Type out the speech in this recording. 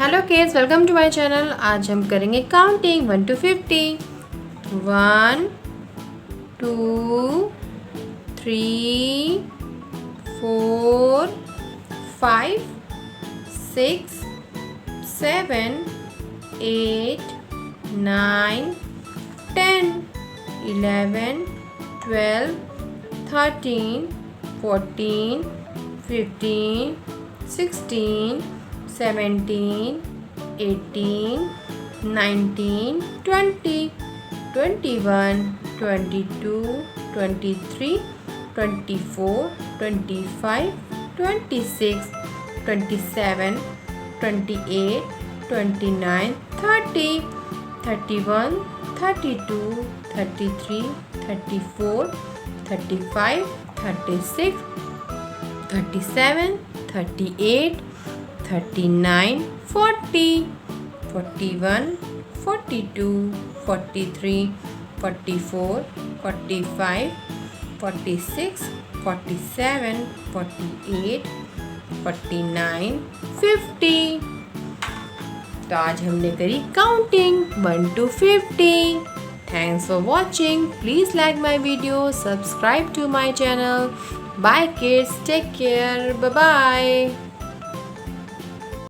Hello kids, welcome to my channel. आज हम करेंगे काउंटिंग 1 to 50। 1 2 3 4 5 6 7 8 9 10 11 12 13 14 15 16 17 18 19 20 21 22 23 24 25 26 27 28 29 30 31 32 33 34 35 36 37 38 39 40 41 42 43 44 45 46 47 48 49 50। तो आज हमने करी counting 1 to 50। Thanks for watching. Please like my video, subscribe to my channel. Bye kids, take care, bye bye.